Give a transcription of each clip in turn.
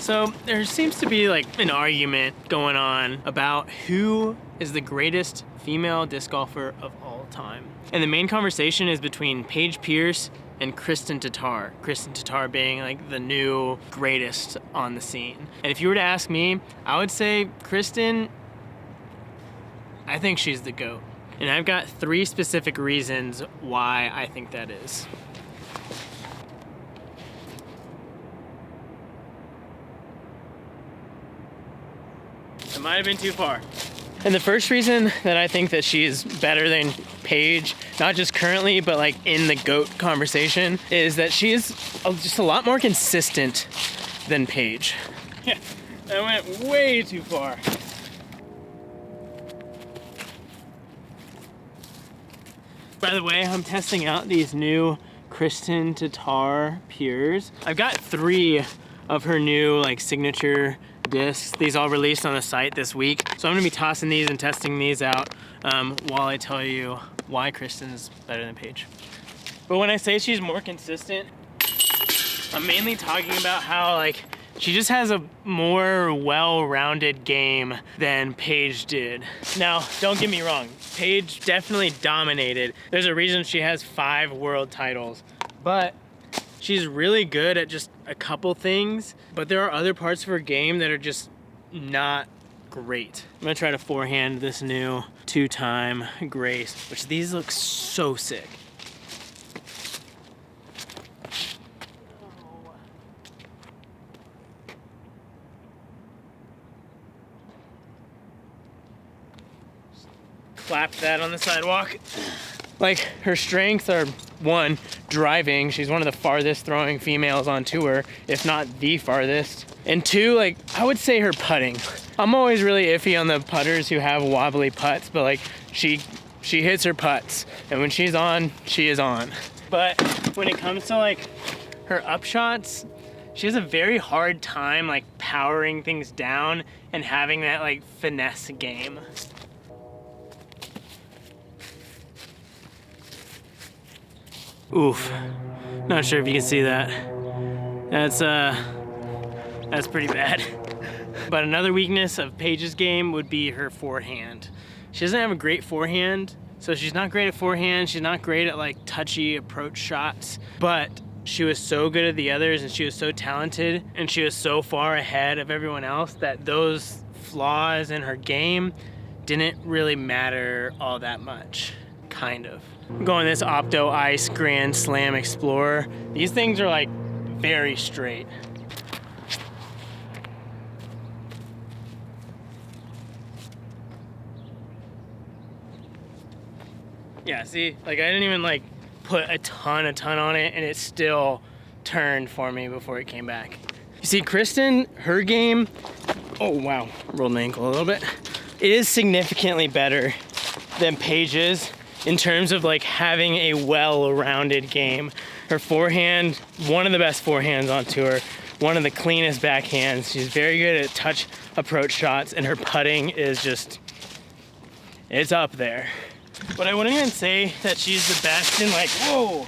So there seems to be like an argument going on about who is the greatest female disc golfer of all time. And the main conversation is between Paige Pierce and Kristin Tattar. Kristin Tattar being like the new greatest on the scene. And if you were to ask me, I would say Kristin, I think she's the GOAT. And I've got 3 specific reasons why I think that is. It might have been too far. And the first reason that I think that she's better than Paige, not just currently, but like in the GOAT conversation, is that she is just a lot more consistent than Paige. Yeah, that went way too far. By the way, I'm testing out these new Kristin Tattar Pures. I've got 3 of her new like signature discs. These all released on the site this week. So I'm gonna be tossing these and testing these out while I tell you why Kristin is better than Paige. But when I say she's more consistent, I'm mainly talking about how like she just has a more well-rounded game than Paige did. Now, don't get me wrong, Paige definitely dominated. There's a reason she has 5 world titles, but she's really good at just a couple things, but there are other parts of her game that are just not great. I'm gonna try to forehand this new 2-time Grace, which these look so sick. Clap that on the sidewalk. Like, her strengths are 1, driving. She's one of the farthest throwing females on tour, if not the farthest. And 2, like, I would say her putting. I'm always really iffy on the putters who have wobbly putts, but like, she hits her putts. And when she's on, she is on. But when it comes to like her upshots, she has a very hard time like powering things down and having that like finesse game. Oof, not sure if you can see that. That's pretty bad. But another weakness of Paige's game would be her forehand. She doesn't have a great forehand, so she's not great at forehand, she's not great at like touchy approach shots, but she was so good at the others and she was so talented and she was so far ahead of everyone else that those flaws in her game didn't really matter all that much, kind of. I'm going this Opto Ice Grand Slam Explorer. These things are like very straight. Yeah, see, like I didn't even like put a ton on it and it still turned for me before it came back. You see, Kristin, her game, oh wow, rolled my ankle a little bit. It is significantly better than Paige's in terms of like having a well-rounded game. Her forehand, one of the best forehands on tour, one of the cleanest backhands. She's very good at touch approach shots and her putting is just, it's up there. But I wouldn't even say that she's the best in like, whoa,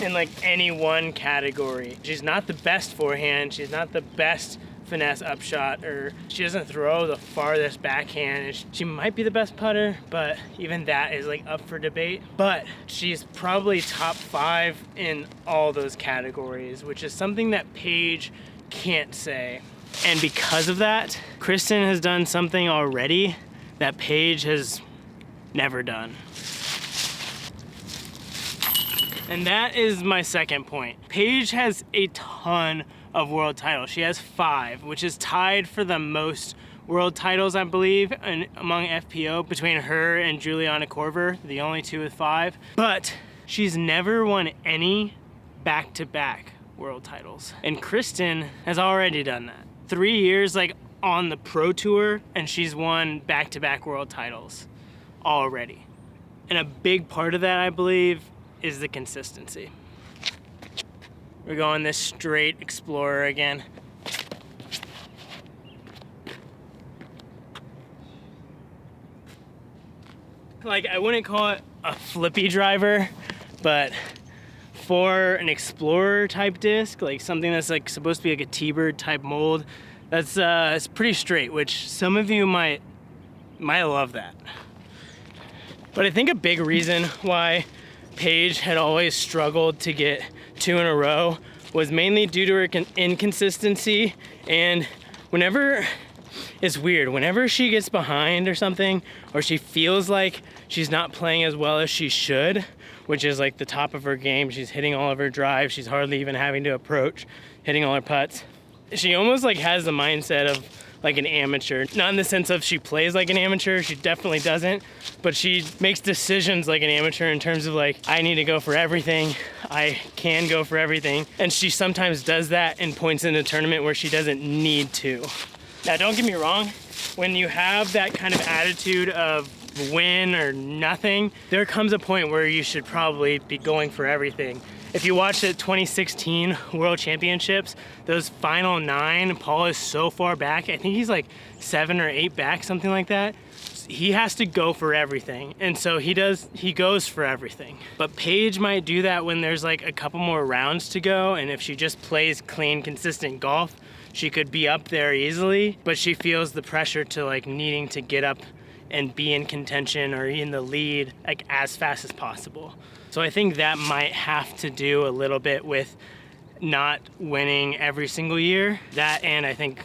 in like any one category. She's not the best forehand, she's not the best finesse upshot, or she doesn't throw the farthest backhand. She might be the best putter, but even that is like up for debate. But she's probably top 5 in all those categories, which is something that Paige can't say. And because of that, Kristin has done something already that Paige has never done. And that is my second point. Paige has a ton of world titles. She has 5, which is tied for the most world titles, I believe, among FPO between her and Juliana Korver, the only 2 with 5. But she's never won any back-to-back world titles. And Kristin has already done that. 3 years like on the pro tour and she's won back-to-back world titles already. And a big part of that, I believe, is the consistency. We're going this straight Explorer again. Like, I wouldn't call it a flippy driver, but for an Explorer type disc, like something that's like supposed to be like a T-bird type mold, that's it's pretty straight, which some of you might love that. But I think a big reason why Paige had always struggled to get 2 in a row was mainly due to her inconsistency. And it's weird, whenever she gets behind or something, or she feels like she's not playing as well as she should, which is like the top of her game, she's hitting all of her drives, she's hardly even having to approach, hitting all her putts. She almost like has the mindset of like an amateur. Not in the sense of she plays like an amateur, she definitely doesn't, but she makes decisions like an amateur in terms of like, I need to go for everything, I can go for everything. And she sometimes does that in points in a tournament where she doesn't need to. Now, don't get me wrong, when you have that kind of attitude of win or nothing, there comes a point where you should probably be going for everything. If you watch the 2016 World Championships, those final 9, Paul is so far back. I think he's like 7 or 8 back, something like that. He has to go for everything. And so he goes for everything. But Paige might do that when there's like a couple more rounds to go. And if she just plays clean, consistent golf, she could be up there easily, but she feels the pressure to like needing to get up and be in contention or in the lead like as fast as possible. So I think that might have to do a little bit with not winning every single year. That, and I think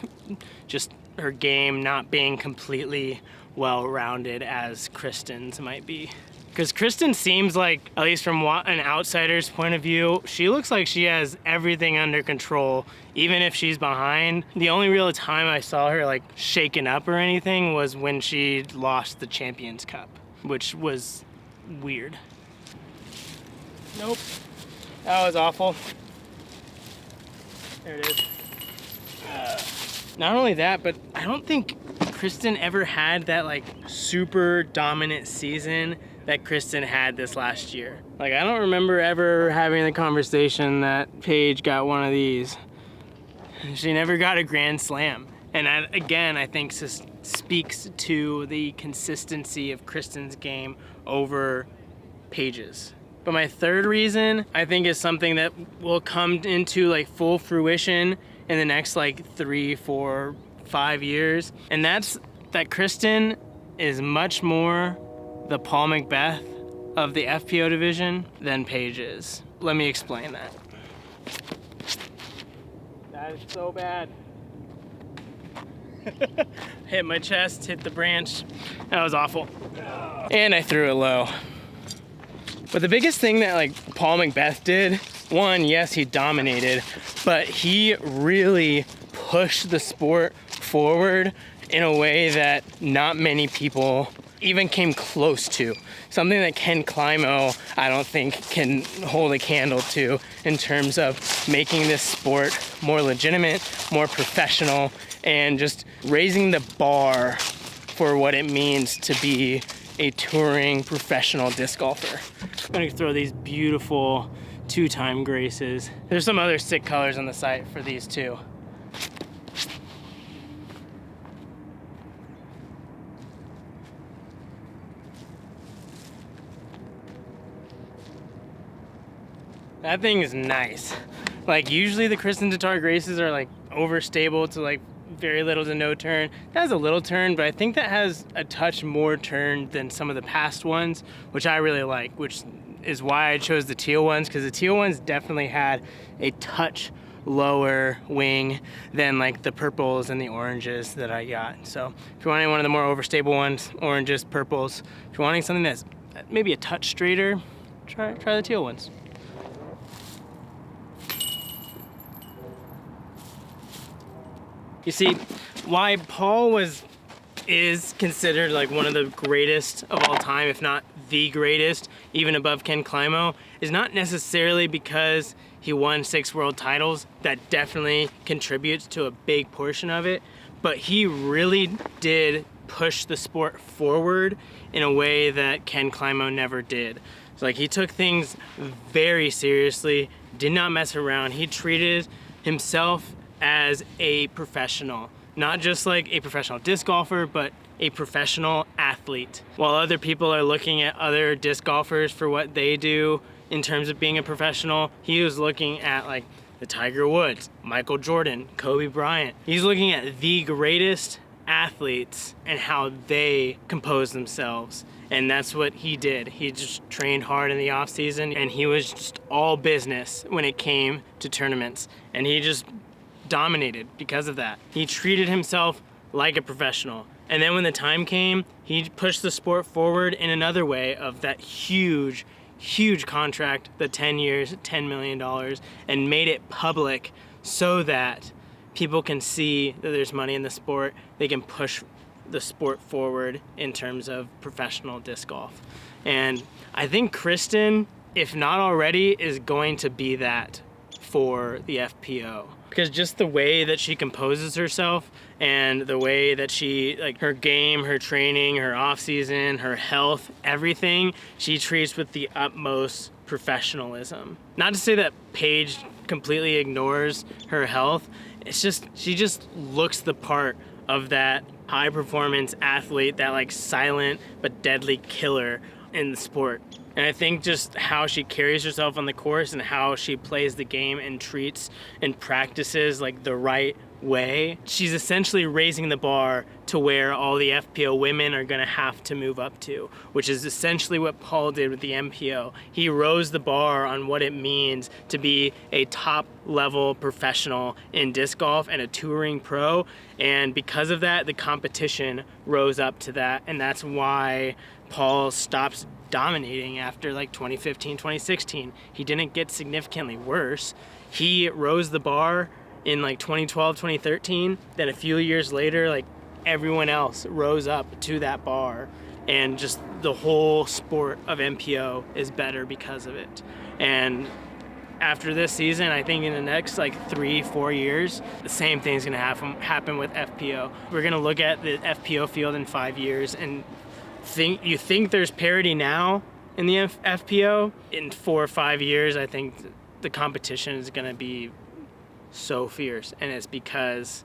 just her game not being completely well-rounded as Kristin's might be. Because Kristin seems like, at least from an outsider's point of view, she looks like she has everything under control, even if she's behind. The only real time I saw her like shaken up or anything was when she lost the Champions Cup, which was weird. Nope, that was awful. There it is. Not only that, but I don't think Kristin ever had that like super dominant season that Kristin had this last year. Like, I don't remember ever having the conversation that Paige got one of these. She never got a Grand Slam. And that, again, I think speaks to the consistency of Kristin's game over Paige's. But my third reason, I think, is something that will come into like full fruition in the next like 3, 4, 5 years. And that's that Kristin is much more the Paul McBeth of the FPO division than Paige is. Let me explain that. That is so bad. Hit my chest, hit the branch. That was awful. And I threw it low. But the biggest thing that like Paul McBeth did, one, yes, he dominated, but he really pushed the sport forward in a way that not many people even came close to. Something that Ken Climo, I don't think, can hold a candle to in terms of making this sport more legitimate, more professional, and just raising the bar for what it means to be a touring professional disc golfer. I'm gonna throw these beautiful 2-time Graces. There's some other sick colors on the site for these too. That thing is nice. Like, usually the Kristin Tattar Graces are like overstable to like very little to no turn. That has a little turn, but I think that has a touch more turn than some of the past ones, which I really like, which is why I chose the teal ones, because the teal ones definitely had a touch lower wing than like the purples and the oranges that I got. So if you're wanting one of the more overstable ones, oranges, purples, if you're wanting something that's maybe a touch straighter, try the teal ones. You see, why Paul is considered like one of the greatest of all time, if not the greatest, even above Ken Climo, is not necessarily because he won 6 world titles. That definitely contributes to a big portion of it, but he really did push the sport forward in a way that Ken Climo never did. So like, he took things very seriously, did not mess around. He treated himself as a professional, not just like a professional disc golfer, but a professional athlete. While other people are looking at other disc golfers for what they do, in terms of being a professional. He was looking at like the Tiger Woods, Michael Jordan, Kobe Bryant. He's looking at the greatest athletes and how they compose themselves. And that's what he did. He just trained hard in the off season, and he was just all business when it came to tournaments. And he just dominated because of that. He treated himself like a professional. And then when the time came, he pushed the sport forward in another way of that huge contract, the 10 years, $10 million, and made it public so that people can see that there's money in the sport. They can push the sport forward in terms of professional disc golf. And I think Kristin, if not already, is going to be that for the FPO. Because just the way that she composes herself and the way that she, like her game, her training, her off season, her health, everything, she treats with the utmost professionalism. Not to say that Paige completely ignores her health. It's just, she just looks the part of that high performance athlete, that like silent but deadly killer in the sport. And I think just how she carries herself on the course and how she plays the game and treats and practices like the right way, she's essentially raising the bar to where all the FPO women are gonna have to move up to, which is essentially what Paul did with the MPO. He rose the bar on what it means to be a top level professional in disc golf and a touring pro. And because of that, the competition rose up to that. And that's why Paul stops dominating after like 2015, 2016. He didn't get significantly worse. He rose the bar in like 2012, 2013. Then a few years later, like everyone else rose up to that bar, and just the whole sport of MPO is better because of it. And after this season, I think in the next like 3-4 years, the same thing's gonna happen with FPO. We're gonna look at the FPO field in 5 years and you think there's parity now in the FPO. In 4 or 5 years, I think the competition is gonna be so fierce, and it's because,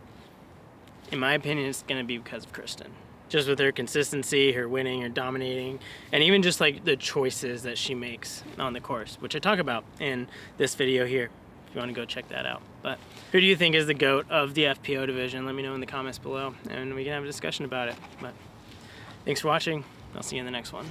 in my opinion, it's gonna be because of Kristin. Just with her consistency, her winning, her dominating, and even just like the choices that she makes on the course, which I talk about in this video here, if you wanna go check that out. But who do you think is the GOAT of the FPO division? Let me know in the comments below, and we can have a discussion about it. But thanks for watching. I'll see you in the next one.